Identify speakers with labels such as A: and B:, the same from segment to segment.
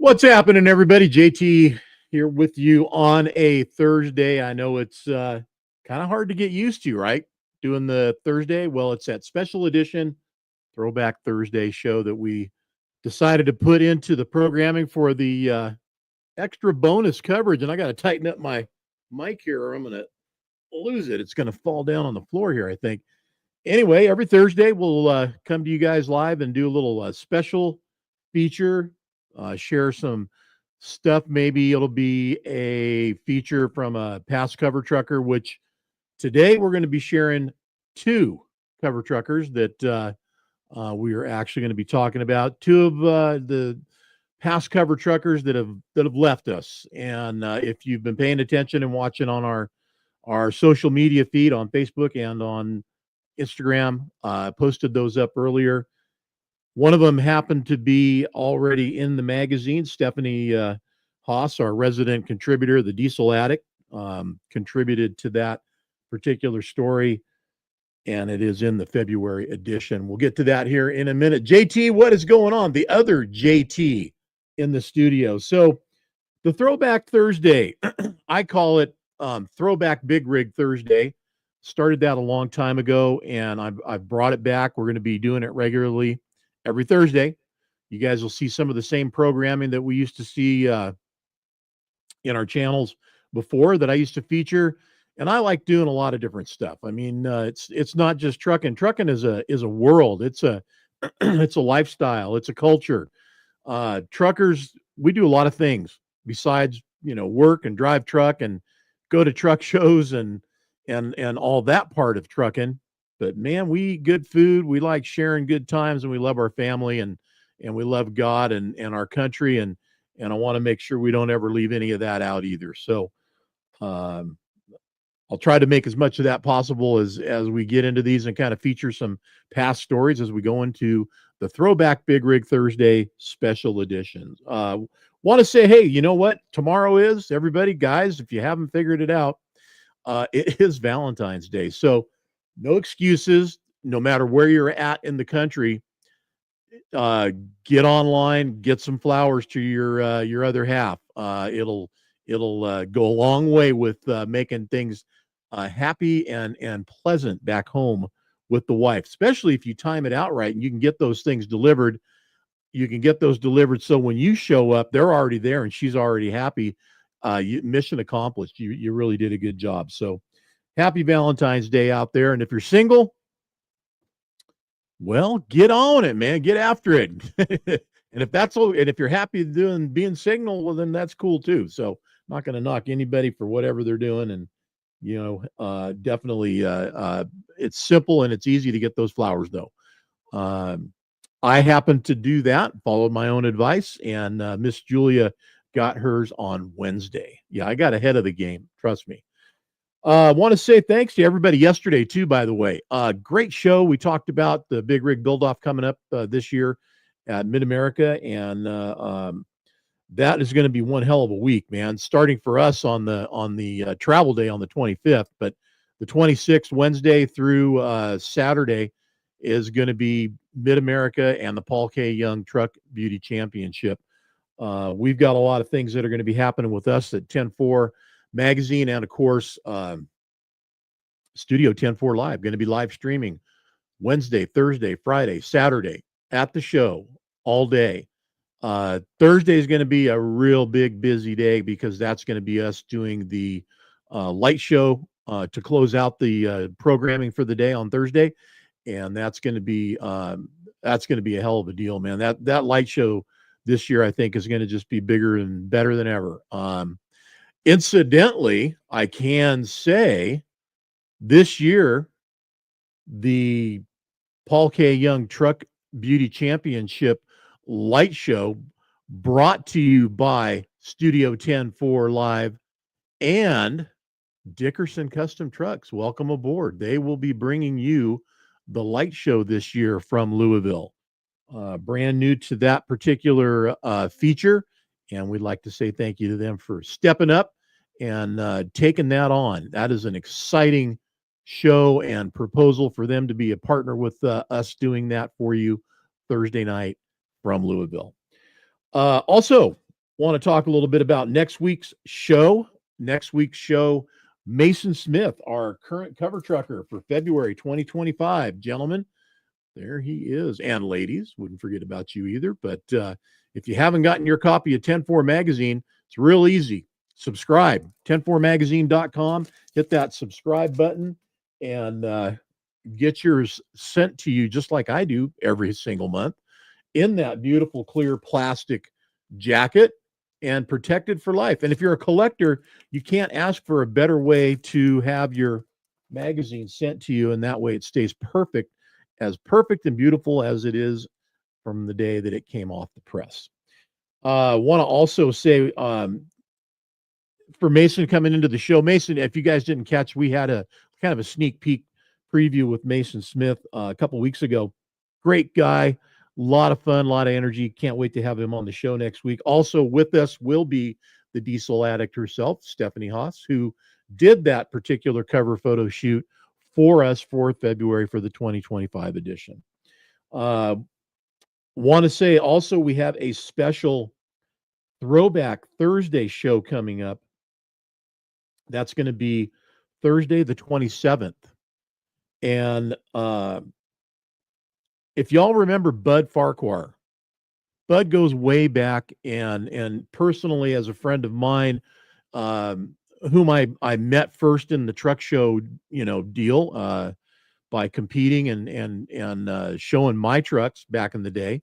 A: What's happening, everybody? JT here with you on a Thursday. I know it's kind of hard to get used to, right? Doing the Thursday. Well, it's that special edition Throwback Thursday show that we decided to put into the programming for the extra bonus coverage. And I got to tighten up my mic here or I'm going to lose it. It's going to fall down on the floor here, I think. Anyway, every Thursday we'll come to you guys live and do a little special feature, share some stuff. Maybe it'll be a feature from a past cover trucker, which today we're going to be sharing two cover truckers that we are actually going to be talking about. Two of the past cover truckers that have left us. And if you've been paying attention and watching on our social media feed on Facebook and on Instagram, posted those up earlier. One of them happened to be already in the magazine. Stephanie Haas, our resident contributor, the Diesel Addict, contributed to that particular story, and it is in the February edition. We'll get to that here in a minute. JT, what is going on? The other JT in the studio. So the Throwback Thursday, I call it Throwback Big Rig Thursday. Started that a long time ago, and I've brought it back. We're going to be doing it regularly every Thursday. You guys will see some of the same programming that we used to see in our channels before that I used to feature. And I like doing a lot of different stuff. I mean, it's not just trucking. Trucking is a world. It's a it's a lifestyle. It's a culture. Truckers, we do a lot of things besides work and drive truck and go to truck shows and all that part of trucking. But man, we eat good food. We like sharing good times, and we love our family and we love God and our country. And I want to make sure we don't ever leave any of that out either. So I'll try to make as much of that possible as we get into these and kind of feature some past stories as we go into the Throwback Big Rig Thursday special editions. Want to say, hey, you know what? Tomorrow is, everybody, guys, if you haven't figured it out, it is Valentine's Day. So no excuses, no matter where you're at in the country. Get online, get some flowers to your other half. It'll go a long way with making things happy and pleasant back home with the wife, especially if you time it out right and you can get those things delivered. You can get those delivered so when you show up, they're already there and she's already happy. Mission accomplished. You really did a good job. So happy Valentine's Day out there. And if you're single, well, get on it, man. Get after it. And if you're happy being single, well, then that's cool too. So I'm not going to knock anybody for whatever they're doing. And definitely it's simple and it's easy to get those flowers though. I happened to do that, followed my own advice, and Miss Julia got hers on Wednesday. Yeah, I got ahead of the game. Trust me. I want to say thanks to everybody yesterday, too, by the way. Great show. We talked about the Big Rig Build-Off coming up this year at Mid-America, and that is going to be one hell of a week, man, starting for us on the travel day on the 25th. But the 26th, Wednesday through Saturday, is going to be Mid-America and the Paul K. Young Truck Beauty Championship. We've got a lot of things that are going to be happening with us at 10-4 Magazine and, of course, Studio 10-4 Live. Going to be live streaming Wednesday, Thursday, Friday, Saturday at the show all day. Thursday is going to be a real big busy day because that's going to be us doing the light show to close out the programming for the day on Thursday. And that's going to be a hell of a deal, man. That light show this year, I think, is going to just be bigger and better than ever. Incidentally, I can say this year, the Paul K. Young Truck Beauty Championship light show brought to you by Studio 10-4 Live and Dickerson Custom Trucks. Welcome aboard. They will be bringing you the light show this year from Louisville. Brand new to that particular feature. And we'd like to say thank you to them for stepping up and taking that on. That is an exciting show and proposal for them to be a partner with us doing that for you Thursday night from Louisville. Also, Want to talk a little bit about next week's show. Next week's show, Mason Smith, our current cover trucker for February 2025. Gentlemen, there he is. And ladies, wouldn't forget about you either. But if you haven't gotten your copy of 10-4 magazine, it's real easy. Subscribe, 10-4magazine.com. Hit that subscribe button and get yours sent to you just like I do every single month in that beautiful clear plastic jacket and protected for life. And if you're a collector, you can't ask for a better way to have your magazine sent to you. And that way it stays perfect and beautiful as it is from the day that it came off the press. Want to also say for Mason coming into the show, Mason, if you guys didn't catch, we had a kind of a sneak peek preview with Mason Smith a couple weeks ago. Great guy, a lot of fun, a lot of energy. Can't wait to have him on the show next week. Also with us will be the diesel addict herself, Stephanie Haas, who did that particular cover photo shoot for us for February for the 2025 edition. Want to say also we have a special Throwback Thursday show coming up. That's going to be Thursday the 27th. And if y'all remember Bud Farquhar, Bud goes way back, and personally as a friend of mine, whom I met first in the truck show, deal by competing and showing my trucks back in the day.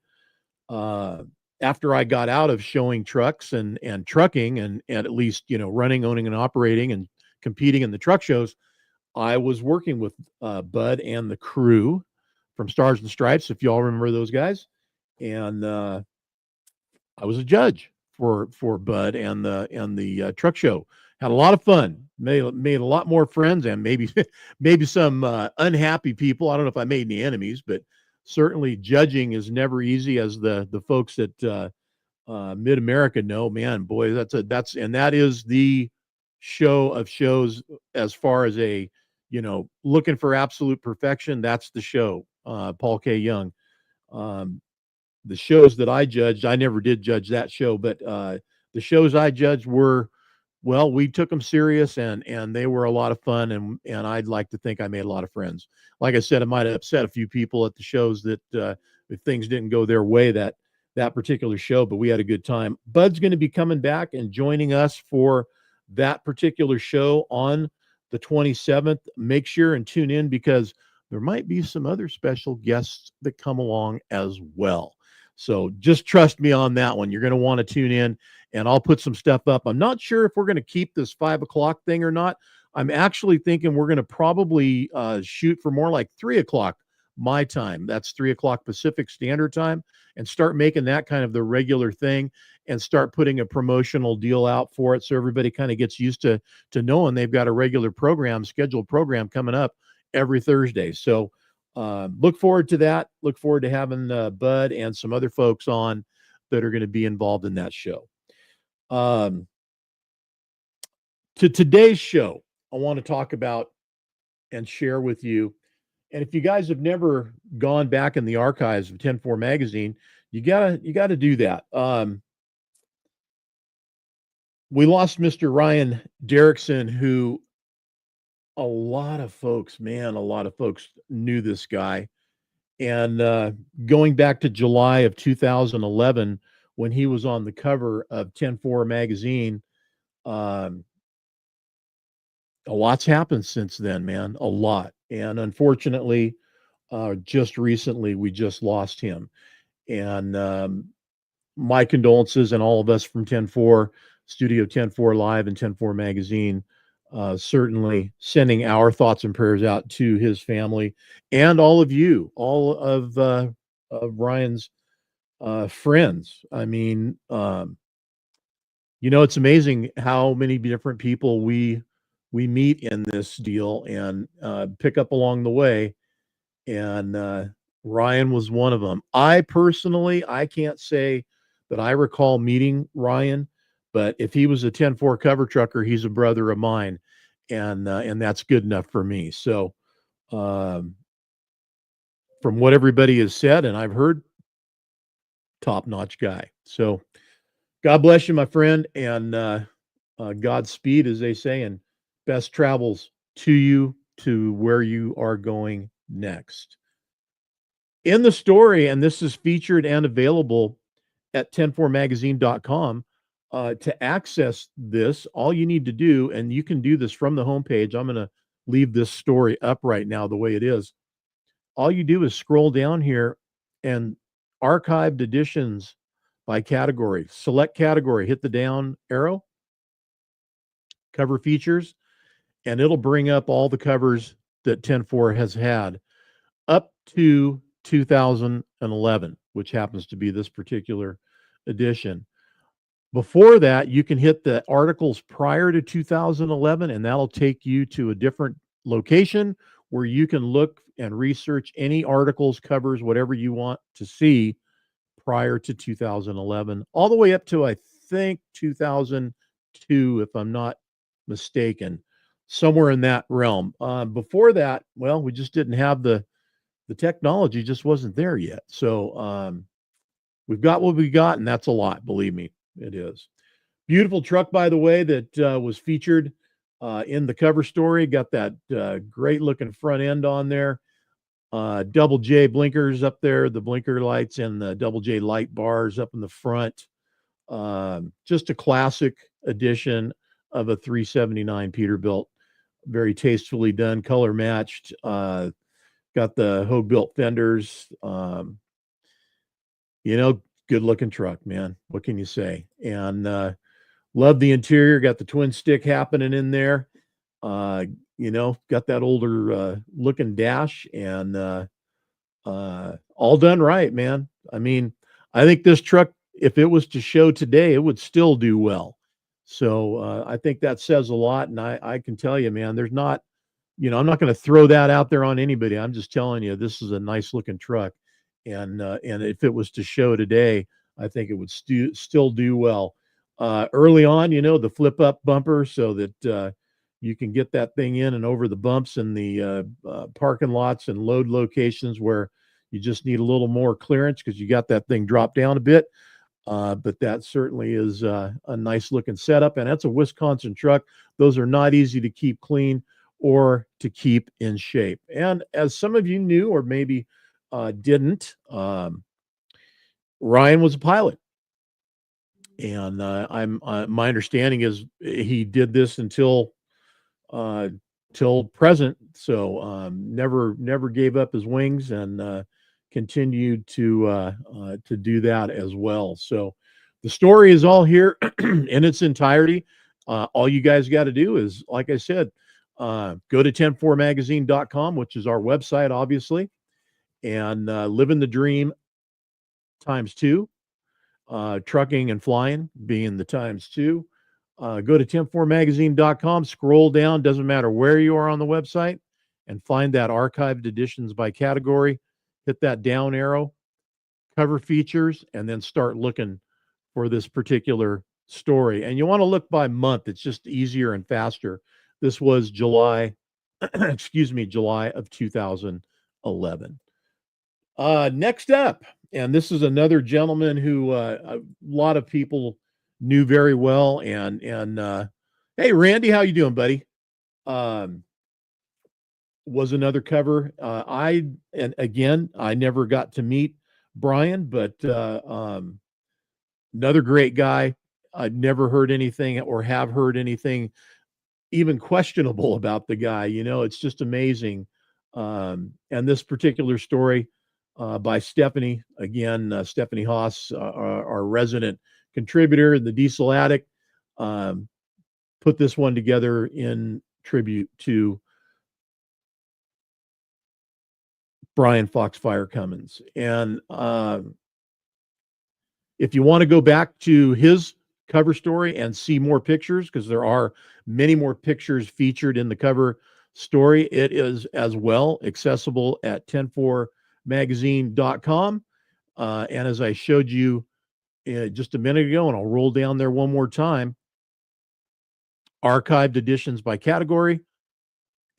A: After I got out of showing trucks and trucking and at least running, owning, and operating and competing in the truck shows, I was working with Bud and the crew from Stars and Stripes, if y'all remember those guys, and I was a judge for Bud and the truck show. Had a lot of fun. Made a lot more friends and maybe maybe some unhappy people. I don't know if I made any enemies, but certainly judging is never easy, as the folks at Mid America know. Man, boy, that is the show of shows as far as looking for absolute perfection. That's the show. Paul K. Young. The shows that I judged, I never did judge that show, but the shows I judged were, well, we took them serious and they were a lot of fun, and I'd like to think I made a lot of friends. Like I said, it might have upset a few people at the shows that if things didn't go their way that particular show, but we had a good time. Bud's going to be coming back and joining us for that particular show on the 27th. Make sure and tune in because there might be some other special guests that come along as well. So just trust me on that one. You're going to want to tune in, and I'll put some stuff up. I'm not sure if we're going to keep this 5 o'clock thing or not. I'm actually thinking we're going to probably shoot for more like 3 o'clock my time. That's 3 o'clock Pacific Standard Time, and start making that kind of the regular thing and start putting a promotional deal out for it so everybody kind of gets used to knowing they've got a regular scheduled program coming up every Thursday. So look forward to that. Look forward to having Bud and some other folks on that are going to be involved in that show. To today's show, I want to talk about and share with you. And if you guys have never gone back in the archives of 10-4 magazine, you gotta do that. We lost Mr. Ryan Derrickson, who a lot of folks knew this guy. And going back to July of 2011, when he was on the cover of 10-4 magazine, a lot's happened since then, man, a lot. And unfortunately, just recently, we just lost him. And my condolences, and all of us from 10-4, Studio 10-4 Live and 10-4 magazine, certainly sending our thoughts and prayers out to his family and all of you, all of Ryan's friends. I mean, it's amazing how many different people we meet in this deal and pick up along the way. And Ryan was one of them. I personally, I can't say that I recall meeting Ryan, but if he was a 10-4 cover trucker, he's a brother of mine, and that's good enough for me. So, from what everybody has said, and I've heard, top-notch guy. So, God bless you, my friend, and Godspeed, as they say, and best travels to you to where you are going next. In the story, and this is featured and available at 10-4magazine.com. To access this, all you need to do, and you can do this from the homepage. I'm going to leave this story up right now the way it is. All you do is scroll down here and archived editions by category. Select category, hit the down arrow, cover features, and it'll bring up all the covers that 10-4 has had up to 2011, which happens to be this particular edition. Before that, you can hit the articles prior to 2011, and that'll take you to a different location where you can look and research any articles, covers, whatever you want to see prior to 2011, all the way up to, I think, 2002, if I'm not mistaken, somewhere in that realm. Before that, well, we just didn't have the technology, just wasn't there yet. So we've got what we got, and that's a lot. Believe me, it is. Beautiful truck, by the way, that was featured in the cover story. Got that great looking front end on there. Double J blinkers up there, the blinker lights and the double J light bars up in the front. Just a classic edition of a 379 Peterbilt. Very tastefully done, color matched. Got the Hogue built fenders. Good looking truck, man. What can you say? And love the interior. Got the twin stick happening in there. Got that older looking dash and all done right, man. I mean, I think this truck, if it was to show today, it would still do well. So I think that says a lot. And I can tell you, man, there's not, I'm not going to throw that out there on anybody. I'm just telling you, this is a nice looking truck. And if it was to show today, I think it would still do well. Early on, the flip up bumper so that you can get that thing in and over the bumps in the parking lots and load locations where you just need a little more clearance because you got that thing dropped down a bit. But that certainly is a nice looking setup. And that's a Wisconsin truck. Those are not easy to keep clean or to keep in shape. And as some of you knew or maybe didn't, Ryan was a pilot. And my understanding is he did this until till present. So never gave up his wings and continued to do that as well. So the story is all here in its entirety. All you guys got to do is, like I said, go to 104magazine.com, which is our website, obviously, and living the dream times two. Trucking and flying being the times two. Go to 104magazine.com, scroll down, doesn't matter where you are on the website, and find that archived editions by category. Hit that down arrow, cover features, and then start looking for this particular story. And you want to look by month, it's just easier and faster. This was July, July of 2011. Next up, and this is another gentleman who a lot of people knew very well. And hey, Randy, how you doing, buddy? Was another cover. And again, I never got to meet Brian, but another great guy. I've never heard anything or have heard anything even questionable about the guy. It's just amazing. And this particular story by Stephanie, again, Stephanie Haas, our resident contributor in the Diesel Attic, put this one together in tribute to Brian Foxfire Cummins. And if you want to go back to his cover story and see more pictures, because there are many more pictures featured in the cover story, it is as well accessible at 104magazine.com. And as I showed you just a minute ago, and I'll roll down there one more time, archived editions by category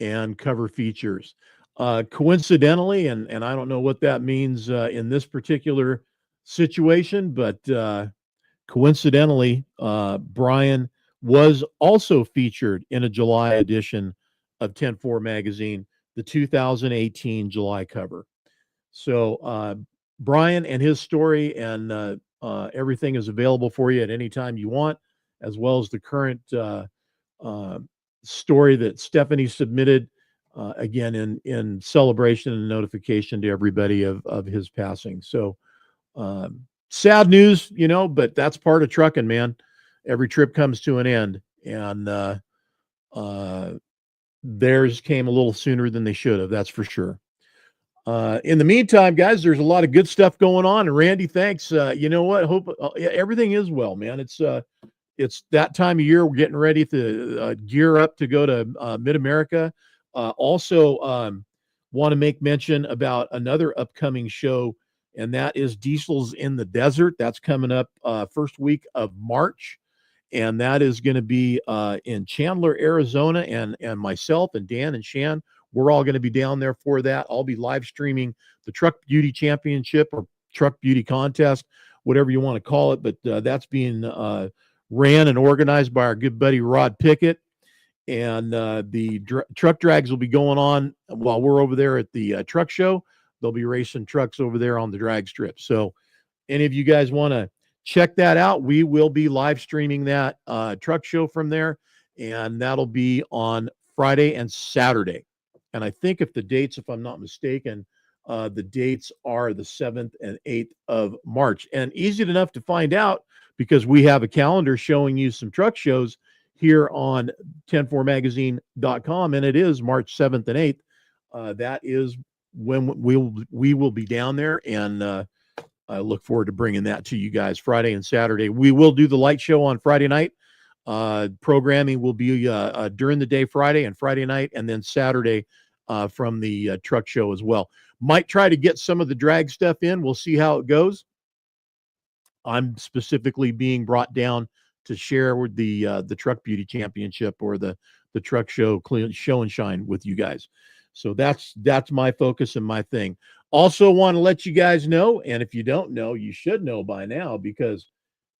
A: and cover features. Coincidentally, and I don't know what that means in this particular situation, but Coincidentally, Brian was also featured in a July edition of 10-4 magazine, the 2018 July cover. So, Brian and his story and everything is available for you at any time you want, as well as the current uh, story that Stephanie submitted, again in celebration and notification to everybody of his passing. So, sad news, but that's part of trucking, man. Every trip comes to an end, and uh, theirs came a little sooner than they should have. That's for sure. In the meantime, guys, there's a lot of good stuff going on. And Randy, thanks. You know what? Hope yeah, everything is well, man. It's that time of year. We're getting ready to gear up to go to Mid America. Also, want to make mention about another upcoming show, and that is Diesels in the Desert. That's coming up first week of March, and that is going to be in Chandler, Arizona. And myself and Dan and Shan, we're all going to be down there for that. I'll be live streaming the Truck Beauty Championship or Truck Beauty Contest, whatever you want to call it. But that's being ran and organized by our good buddy Rod Pickett. And the truck drags will be going on while we're over there at the truck show. They'll be racing trucks over there on the drag strip. So, any of you guys want to check that out, we will be live streaming that truck show from there. And that'll be on Friday and Saturday. And I think if the dates, if I'm not mistaken, the dates are the 7th and 8th of March. And easy enough to find out because we have a calendar showing you some truck shows here on 10-4magazine.com. And it is March 7th and 8th. That is when we will be down there. And I look forward to bringing that to you guys Friday and Saturday. We will do the light show on Friday night. Programming will be during the day Friday and Friday night, and then Saturday from the truck show as well. Might try to get some of the drag stuff in. We'll see how it goes. I'm specifically being brought down to share with the Truck Beauty Championship or the truck show and shine with you guys. So that's my focus and my thing. Also want to let you guys know, and if you don't know, you should know by now because,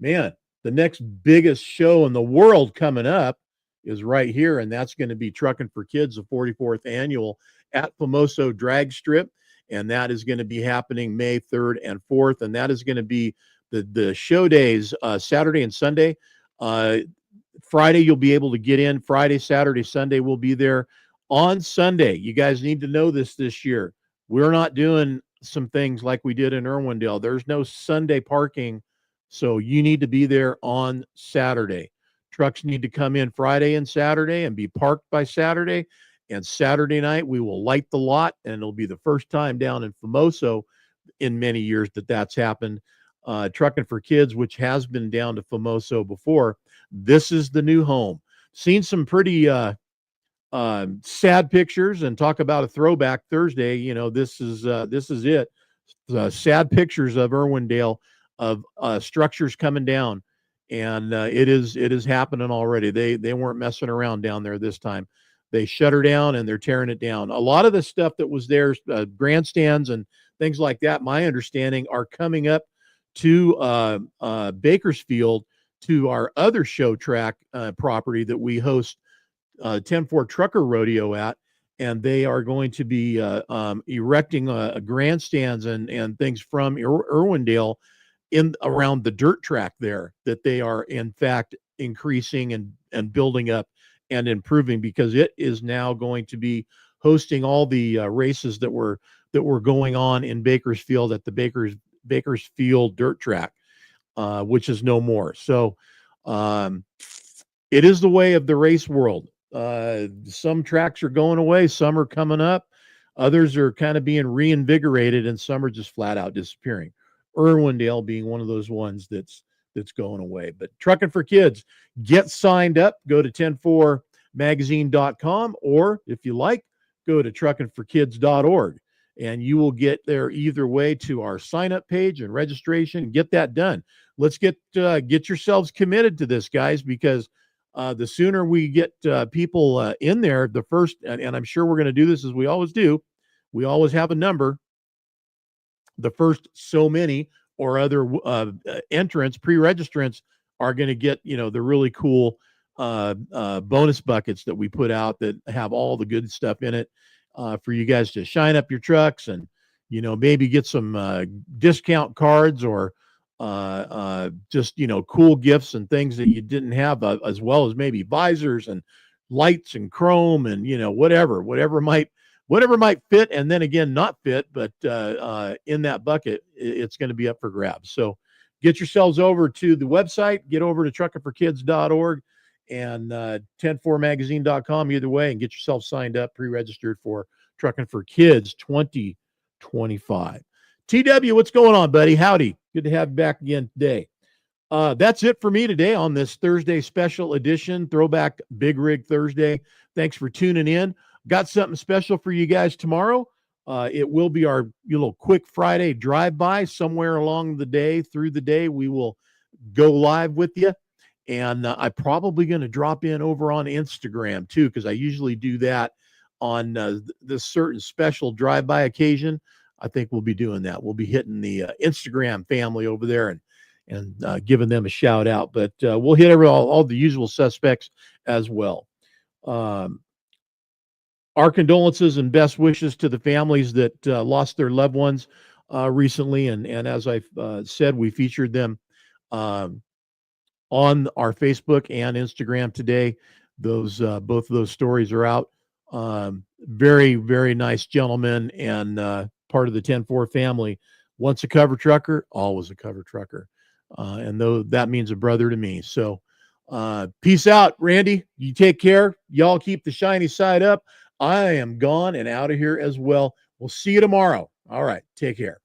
A: man, the next biggest show in the world coming up is right here, and that's going to be Trucking for Kids, the 44th annual at Famoso Drag Strip, and that is going to be happening May 3rd and 4th, and that is going to be the show days, Saturday and Sunday. Friday, you'll be able to get in. Friday, Saturday, Sunday, we'll be there. On Sunday, you guys need to know this year. We're not doing some things like we did in Irwindale. There's no Sunday parking, so you need to be there on Saturday. Trucks need to come in Friday and Saturday and be parked by Saturday. And Saturday night, we will light the lot, and it'll be the first time down in Famoso in many years that's happened. Trucking for Kids, which has been down to Famoso before, this is the new home. Seen some pretty sad pictures, and talk about a throwback Thursday. This is it. Sad pictures of Irwindale of structures coming down, and it is happening already. They weren't messing around down there this time. They shut her down and they're tearing it down. A lot of the stuff that was there, grandstands and things like that, my understanding, are coming up to Bakersfield, to our other show track property that we host 10-4 Trucker Rodeo at, and they are going to be erecting grandstands and things from Irwindale in around the dirt track there, that they are in fact increasing and building up and improving, because it is now going to be hosting all the races that were going on in Bakersfield at the Bakersfield dirt track, which is no more. So it is the way of the race world. Some tracks are going away, some are coming up, others are kind of being reinvigorated, and some are just flat out disappearing. Irwindale being one of those ones that's going away. But Trucking for Kids, get signed up. Go to 10-4magazine.com, or if you like, go to truckingforkids.org, and you will get there either way to our sign up page and registration. Get that done. Let's get yourselves committed to this, guys, because the sooner we get people in there, the first, and I'm sure we're going to do this as we always do. We always have a number. The first so many or other entrants, pre-registrants are going to get, the really cool bonus buckets that we put out that have all the good stuff in it for you guys to shine up your trucks and, maybe get some discount cards or just, cool gifts and things that you didn't have, as well as maybe visors and lights and chrome and, whatever might fit, and then again not fit, but in that bucket, it's going to be up for grabs. So get yourselves over to the website, get over to truckingforkids.org and 104magazine.com, either way, and get yourself signed up, pre-registered for Trucking for Kids 2025. TW, what's going on, buddy? Howdy. Good to have you back again today. That's it for me today on this Thursday special edition, Throwback Big Rig Thursday. Thanks for tuning in. Got something special for you guys tomorrow. It will be our little quick Friday drive-by. Somewhere along the day, through the day, we will go live with you. And I'm probably going to drop in over on Instagram too, because I usually do that on this certain special drive-by occasion. I think we'll be doing that. We'll be hitting the Instagram family over there and giving them a shout out. But we'll hit all the usual suspects as well. Our condolences and best wishes to the families that lost their loved ones recently. And as I said, we featured them on our Facebook and Instagram today. Those both of those stories are out. Very, very nice gentleman and part of the 10-4 family. Once a cover trucker, always a cover trucker. And though that means a brother to me. So peace out, Randy. You take care. Y'all keep the shiny side up. I am gone and out of here as well. We'll see you tomorrow. All right. Take care.